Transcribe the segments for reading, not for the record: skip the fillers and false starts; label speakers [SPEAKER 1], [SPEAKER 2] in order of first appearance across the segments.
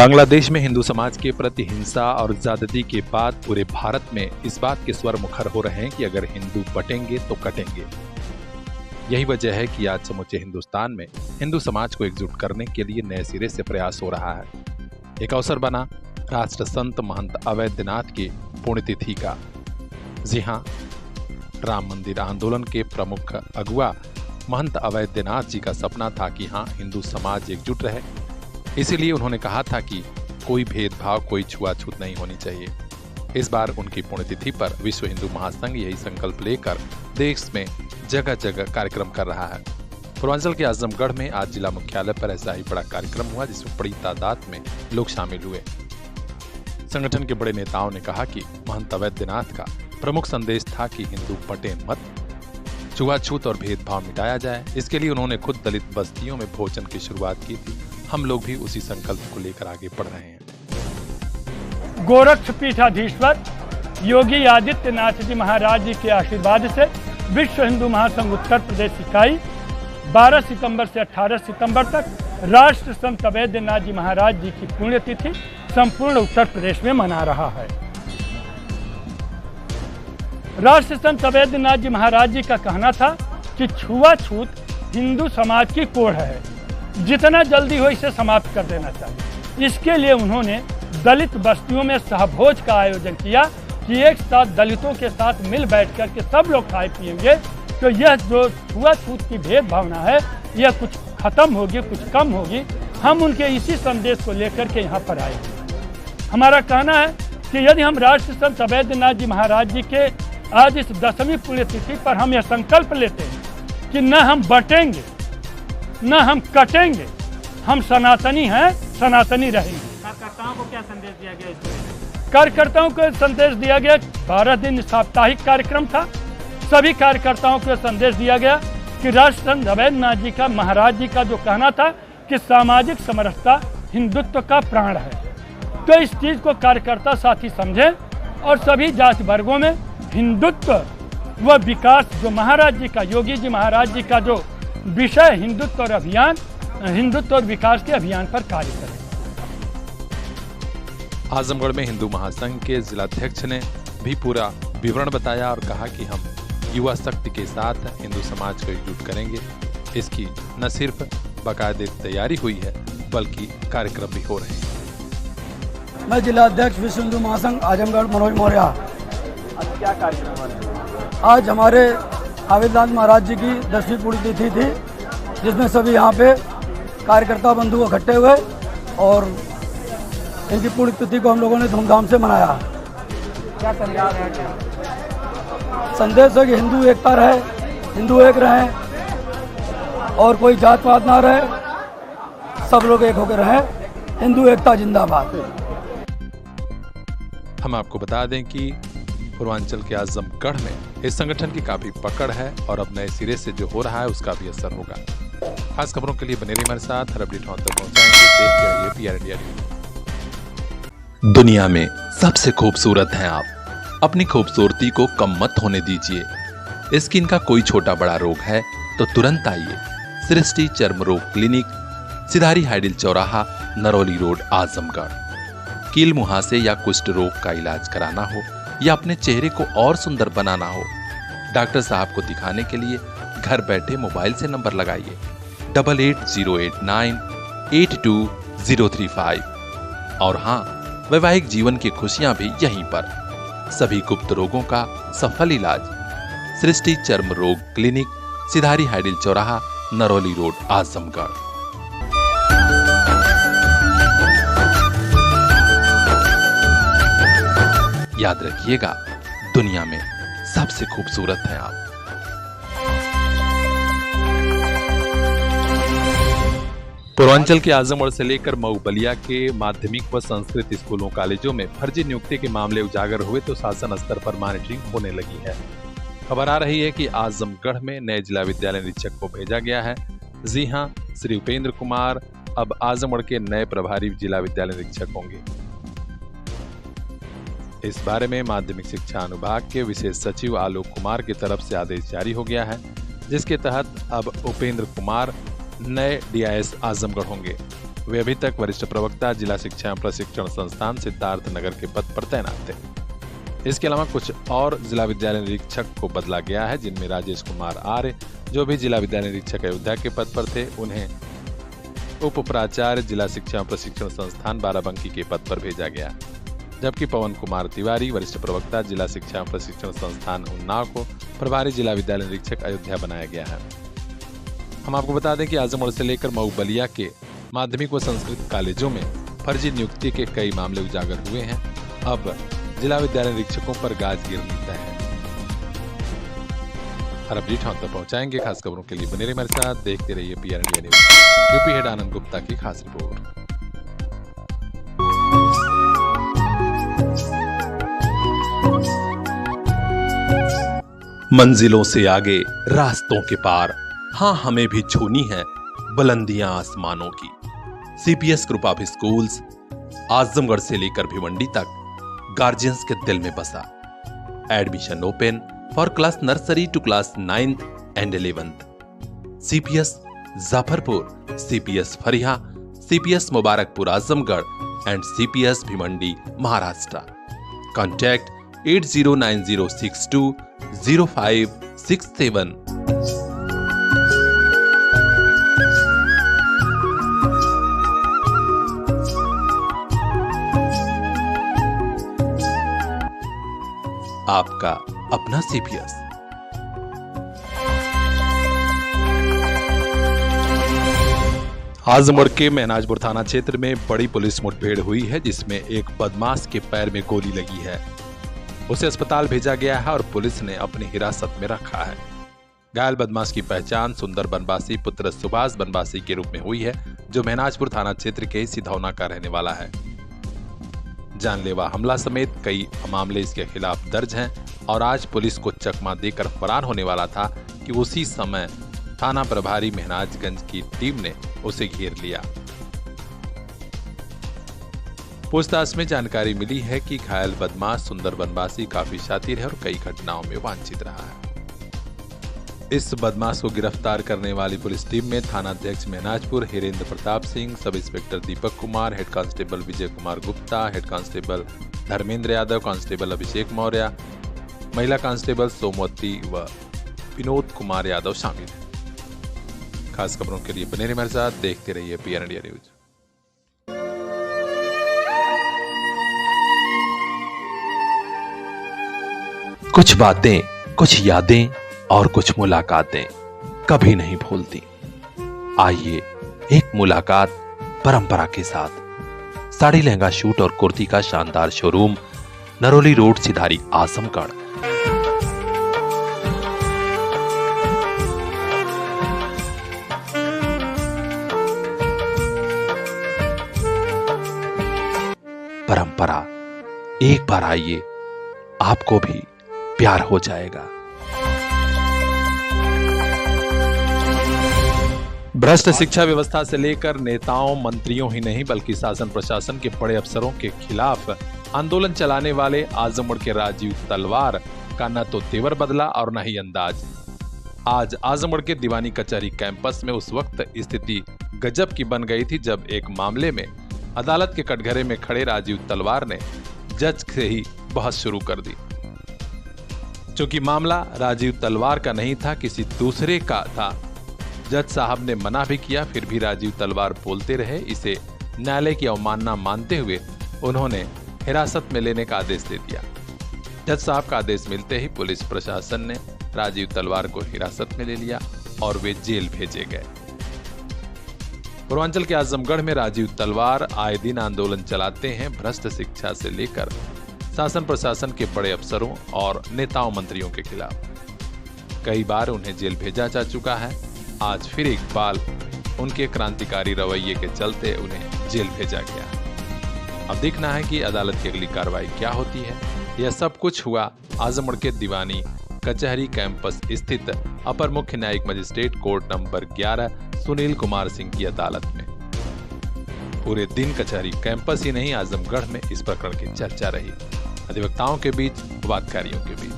[SPEAKER 1] बांग्लादेश में हिंदू समाज के प्रति हिंसा और ज्यादती के बाद पूरे भारत में इस बात के स्वर मुखर हो रहे हैं कि अगर हिंदू बटेंगे तो कटेंगे। यही वजह है कि आज समूचे हिंदुस्तान में हिंदू समाज को एकजुट करने के लिए नए सिरे से प्रयास हो रहा है। एक अवसर बना राष्ट्र संत महंत अवैधनाथ की पुण्यतिथि का। जी हाँ, राम मंदिर आंदोलन के प्रमुख अगुआ महंत अवैधनाथ जी का सपना था कि हाँ, हिंदू समाज एकजुट रहे। इसीलिए उन्होंने कहा था कि कोई भेदभाव, कोई छुआछूत नहीं होनी चाहिए। इस बार उनकी पुण्यतिथि पर विश्व हिंदू महासंघ यही संकल्प लेकर देश में जगह जगह कार्यक्रम कर रहा है। पूर्वांचल के आजमगढ़ में आज जिला मुख्यालय पर ऐसा ही बड़ा कार्यक्रम हुआ जिसमें बड़ी तादाद में लोग शामिल हुए। संगठन के बड़े नेताओं ने कहा कि महंत अवैधनाथ का प्रमुख संदेश था कि हिंदू बटे मत, छुआछूत और भेदभाव मिटाया जाए। इसके लिए उन्होंने खुद दलित बस्तियों में भोजन की शुरुआत की थी। हम लोग भी उसी संकल्प को लेकर आगे बढ़ रहे हैं।
[SPEAKER 2] गोरक्ष पीठाधीश्वर योगी आदित्यनाथ जी महाराज जी के आशीर्वाद से विश्व हिंदू महासंघ उत्तर प्रदेश इकाई 12 सितंबर से 18 सितंबर तक राष्ट्र संत अवैधनाथ जी महाराज जी की पुण्यतिथि संपूर्ण उत्तर प्रदेश में मना रहा है। राष्ट्र संत अवैधनाथ जी महाराज जी का कहना था कि छुआछूत हिंदू समाज की कोढ़ है, जितना जल्दी हो इसे समाप्त कर देना चाहिए। इसके लिए उन्होंने दलित बस्तियों में सहभोज का आयोजन किया कि एक साथ दलितों के साथ मिल बैठ कर के सब लोग खाए पिएंगे तो यह जो छुआछूत की भेदभावना है यह कुछ खत्म होगी, कुछ कम होगी। हम उनके इसी संदेश को लेकर के यहाँ पर आए। हमारा कहना है कि यदि हम राष्ट्र संत अवैधनाथ जी महाराज जी के आज इस 10वीं पुण्यतिथि पर हम यह संकल्प लेते हैं कि न हम बटेंगे न हम कटेंगे, हम सनातनी हैं, सनातनी रहेंगे।
[SPEAKER 3] कार्यकर्ताओं को क्या संदेश दिया गया इसमें?
[SPEAKER 2] कार्यकर्ताओं को संदेश दिया गया, 12 दिन साप्ताहिक कार्यक्रम था। सभी कार्यकर्ताओं को संदेश दिया गया कि राष्ट्र संत अवैधनाथ जी का महाराज जी का जो कहना था कि सामाजिक समरसता हिंदुत्व का प्राण है, तो इस चीज को कार्यकर्ता साथी समझें और सभी जाति वर्गों में हिंदुत्व व विकास जो महाराज जी का, योगी जी महाराज जी का जो विषय हिंदुत्व और अभियान, हिंदुत्व और विकास के अभियान पर कार्य करें।
[SPEAKER 1] आजमगढ़ में हिंदू महासंघ के जिलाध्यक्ष ने भी पूरा विवरण बताया और कहा कि हम युवा शक्ति के साथ हिंदू समाज को एकजुट करेंगे। इसकी न सिर्फ बाकायदे तैयारी हुई है बल्कि कार्यक्रम भी हो रहे हैं।
[SPEAKER 4] मैं जिलाध्यक्ष विश्व हिंदू महासंघ आजमगढ़ मनोज मौर्य।
[SPEAKER 3] आज क्या कार्यक्रम हो रहा है?
[SPEAKER 4] आज हमारे अवैधनाथ महाराज जी की 10वीं पुण्यतिथि थी, जिसमें सभी यहाँ पे कार्यकर्ता बंधु इकट्ठे हुए और इनकी पुण्यतिथि को हम लोगों ने धूमधाम से मनाया।
[SPEAKER 3] क्या संदेश है?
[SPEAKER 4] संदेश है कि हिंदू एकता रहे, हिंदू एक रहे और कोई जात पात ना रहे, सब लोग एक होकर रहे। हिंदू एकता जिंदाबाद।
[SPEAKER 1] हम आपको बता दें कि पूर्वांचल के आजमगढ़ में इस संगठन की काफी पकड़ है और अब नए सिरे से जो हो रहा है उसका भी असर होगा। खास खबरों के लिए बने रहिए हमारे साथ, हर अपडेट हम तक पहुंचाएंगे। देखते रहिए पीआर इंडिया न्यूज़। दुनिया में सबसे खूबसूरत हैं आप, अपनी खूबसूरती को कम मत होने दीजिए। स्किन का कोई छोटा बड़ा रोग है तो तुरंत आइए सृष्टि चर्म रोग क्लिनिक, सिधारी हाइडिल चौराहा, नरौली रोड, आजमगढ़। कील मुहासे या कुष्ठ रोग का इलाज कराना हो या अपने चेहरे को और सुंदर बनाना हो, डॉक्टर साहब को दिखाने के लिए घर बैठे मोबाइल से नंबर लगाइए 8808982035। और हाँ, वैवाहिक जीवन की खुशियां भी यहीं पर। सभी गुप्त रोगों का सफल इलाज सृष्टि चर्म रोग क्लिनिक, सिधारी हाइडिल चौराहा, नरौली रोड, आजमगढ़। याद रखिएगा, दुनिया में सबसे खूबसूरत हैं आप। पूर्वांचल के आजमगढ़ से लेकर मऊ बलिया के माध्यमिक व संस्कृत स्कूलों कॉलेजों में फर्जी नियुक्ति के मामले उजागर हुए तो शासन स्तर पर मॉनिटरिंग होने लगी है। खबर आ रही है कि आजमगढ़ में नए जिला विद्यालय निरीक्षक को भेजा गया है। जी हां, श्री उपेंद्र कुमार अब आजमगढ़ के नए प्रभारी जिला विद्यालय निरीक्षक होंगे। इस बारे में माध्यमिक शिक्षा अनुभाग के विशेष सचिव आलोक कुमार की तरफ से आदेश जारी हो गया है, जिसके तहत अब उपेंद्र कुमार नए डीआईएस आजमगढ़ होंगे। वे अभी तक वरिष्ठ प्रवक्ता जिला शिक्षा प्रशिक्षण संस्थान सिद्धार्थ नगर के पद पर तैनात थे। इसके अलावा कुछ और जिला विद्यालय निरीक्षक को बदला गया है, जिनमें राजेश कुमार आर्य जो भी जिला विद्यालय निरीक्षक अयोध्या के पद पर थे, उन्हें उप प्राचार्य जिला शिक्षा प्रशिक्षण संस्थान बाराबंकी के पद पर भेजा गया, जबकि पवन कुमार तिवारी वरिष्ठ प्रवक्ता जिला शिक्षा प्रशिक्षण संस्थान उन्नाव को प्रभारी जिला विद्यालय निरीक्षक अयोध्या बनाया गया है। हम आपको बता दें कि आजमगढ़ से लेकर मऊ बलिया के माध्यमिक व संस्कृत कॉलेजों में फर्जी नियुक्ति के कई मामले उजागर हुए हैं। अब जिला विद्यालय निरीक्षकों पर गाज गिरनी तय है। हर अपडेट हम तक पहुंचाएंगे। खास खबरों के लिए बने रहिए हमारे साथ, देखते रहिए PR India news. UP head Anand Gupta की खास रिपोर्ट।
[SPEAKER 5] मंजिलों से आगे रास्तों के पार, हाँ हमें भी छूनी है बुलंदियां आसमानों की। CPS group of schools Azamgarh से लेकर भिवंडी तक गार्जियंस के दिल में बसा। Admission open for class nursery to class 9th and 11th। CPS Jafarpur, CPS Phariya, CPS Mubarakpur Azamgarh and CPS Bhiwandi Maharashtra. Contact 8090620567। आपका अपना सीपीएस।
[SPEAKER 1] आजमगढ़ के महनाजपुर थाना क्षेत्र में बड़ी पुलिस मुठभेड़ हुई है, जिसमें एक बदमाश के पैर में गोली लगी है। उसे अस्पताल भेजा गया है और पुलिस ने अपनी हिरासत में रखा है। घायल बदमाश की पहचान सुंदर बनवासी पुत्र सुभाष बनवासी के रूप में हुई है, जो महनाजपुर थाना क्षेत्र के सिधौना का रहने वाला है। जानलेवा हमला समेत कई मामले इसके खिलाफ दर्ज हैं और आज पुलिस को चकमा देकर फरार होने वाला था कि उसी समय थाना प्रभारी महनाजगंज की टीम ने उसे घेर लिया। पूछताछ में जानकारी मिली है कि घायल बदमाश सुंदर बनवासी काफी शातिर है और कई घटनाओं में वांछित रहा है। इस बदमाश को गिरफ्तार करने वाली पुलिस टीम में थानाध्यक्ष महनाजपुर Hirendra Pratap Singh, sub inspector Deepak Kumar, head constable Vijay Kumar Gupta, head constable Dharmendra Yadav, constable Abhishek Maurya, महिला कांस्टेबल सोमवती व विनोद कुमार यादव शामिल हैं। खास खबरों के लिए बने रहिए हमारे साथ, देखते रहिए पीआर इंडिया न्यूज।
[SPEAKER 5] कुछ बातें, कुछ यादें और कुछ मुलाकातें कभी नहीं भूलती। आइए एक मुलाकात परंपरा के साथ। साड़ी लहंगा शूट और कुर्ती का शानदार शोरूम, नरोली रोड, सिधारी, आजमगढ़। परंपरा, एक बार आइए, आपको भी प्यार हो जाएगा।
[SPEAKER 1] भ्रष्ट शिक्षा व्यवस्था से लेकर नेताओं मंत्रियों ही नहीं बल्कि शासन प्रशासन के बड़े अफसरों के खिलाफ आंदोलन चलाने वाले आजमगढ़ के राजीव तलवार का न तो तेवर बदला और न ही अंदाज। आज आजमगढ़ के दीवानी कचहरी कैंपस में उस वक्त स्थिति गजब की बन गई थी जब एक मामले में अदालत के कटघरे में खड़े राजीव तलवार ने जज से ही बहस शुरू कर दी। चूंकि मामला राजीव तलवार का नहीं था, किसी दूसरे का था। जज साहब ने मना भी किया, फिर भी राजीव तलवार बोलते रहे। इसे न्यायालय की अवमानना मानते हुए उन्होंने हिरासत में लेने का आदेश दे दिया। जज साहब का आदेश मिलते ही पुलिस प्रशासन ने राजीव तलवार को हिरासत में ले लिया और वे जेल भेजे गए। पूर्वांचल के आजमगढ़ में राजीव तलवार आए दिन आंदोलन चलाते हैं। भ्रष्ट शिक्षा से लेकर शासन प्रशासन के बड़े अफसरों और नेताओं मंत्रियों के खिलाफ कई बार उन्हें जेल भेजा जा चुका है। आज फिर एक बार उनके क्रांतिकारी रवैये के चलते उन्हें जेल भेजा गया। अब देखना है कि अदालत की अगली कार्रवाई क्या होती है। यह सब कुछ हुआ आजमगढ़ के दीवानी कचहरी कैंपस स्थित अपर मुख्य न्यायिक magistrate court number 11 Sunil Kumar Singh की अदालत में। पूरे दिन कचहरी कैंपस ही नहीं, आजमगढ़ में इस प्रकरण की चर्चा रही, अधिवक्ताओं के बीच, वादकारियों के बीच।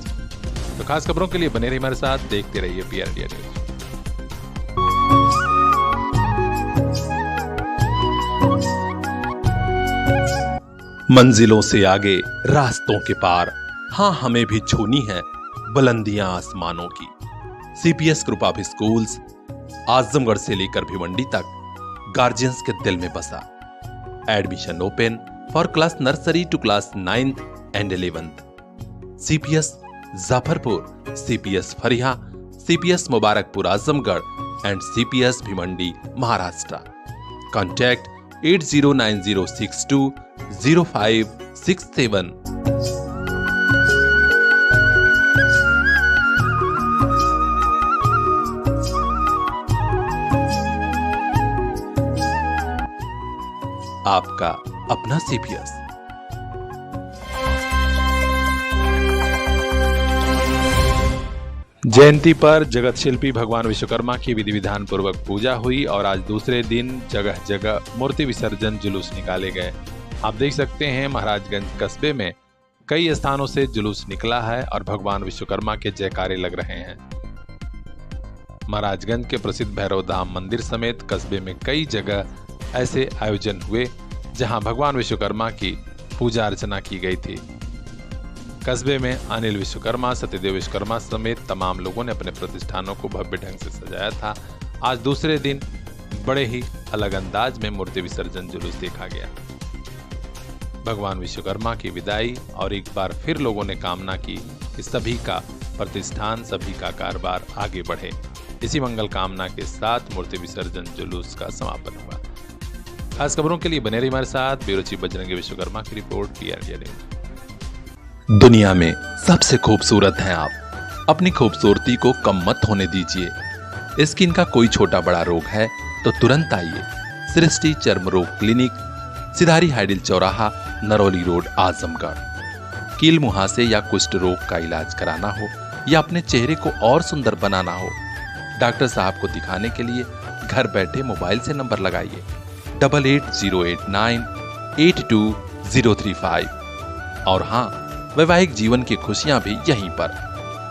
[SPEAKER 1] तो खास खबरों के लिए बने रहिए हमारे साथ, देखते रहिए पीआर इंडिया न्यूज।
[SPEAKER 5] मंजिलों से आगे रास्तों के पार, हाँ हमें भी छूनी है बुलंदियां आसमानों की। CPS group of schools Azamgarh से लेकर भिवंडी तक गार्जियंस के दिल में बसा। Admission open for class nursery to class 9th and 11th। CPS Jafarpur, CPS Phariya, CPS Mubarakpur Azamgarh and CPS Bhiwandi Maharashtra. Contact 8090620567। आपका अपना सीपीएस।
[SPEAKER 1] जयंती पर जगत शिल्पी भगवान विश्वकर्मा की विधि विधान पूर्वक पूजा हुई और आज दूसरे दिन जगह जगह मूर्ति विसर्जन जुलूस निकाले गए। आप देख सकते हैं महाराजगंज कस्बे में कई स्थानों से जुलूस निकला है और भगवान विश्वकर्मा के जयकारे लग रहे हैं। महाराजगंज के प्रसिद्ध भैरव धाम मंदिर समेत कस्बे में कई जगह ऐसे आयोजन हुए जहां भगवान विश्वकर्मा की पूजा अर्चना की गई थी। कस्बे में अनिल विश्वकर्मा, सत्यदेव विश्वकर्मा समेत तमाम लोगों ने अपने प्रतिष्ठानों को भव्य ढंग से सजाया था। आज दूसरे दिन बड़े ही अलग अंदाज में मूर्ति विसर्जन जुलूस देखा गया। भगवान विश्वकर्मा की विदाई और एक बार फिर लोगों ने कामना की कि सभी का प्रतिष्ठान, सभी का कारोबार आगे बढ़े। इसी मंगल कामना के साथ मूर्ति विसर्जन जुलूस का समापन हुआ। खास खबरों के लिए बने रहिए हमारे साथ। ब्यूरो चीफ बजरंगी विश्वकर्मा की रिपोर्ट, PR इंडिया न्यूज़।
[SPEAKER 5] दुनिया में सबसे खूबसूरत हैं आप, अपनी खूबसूरती को कम मत होने दीजिए। स्किन का कोई छोटा बड़ा रोग है तो तुरंत आइए सृष्टि चर्म रोग क्लिनिक, सिधारी हाइडिल चौराहा, नरौली रोड, आजमगढ़। कील मुहासे या कुष्ठ रोग का इलाज कराना हो या अपने चेहरे को और सुंदर बनाना हो, डॉक्टर साहब को दिखाने के लिए घर बैठे मोबाइल से नंबर लगाइए 8808982035। और हाँ, वैवाहिक जीवन की खुशियां भी यहीं पर।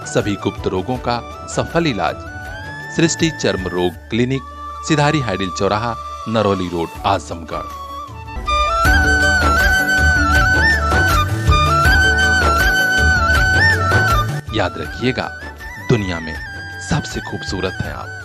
[SPEAKER 5] सभी गुप्त रोगों का सफल इलाज सृष्टि चर्म रोग क्लिनिक, सिधारी हाइडिल चौराहा, नरौली रोड, आजमगढ़। याद रखिएगा, दुनिया में सबसे खूबसूरत हैं आप।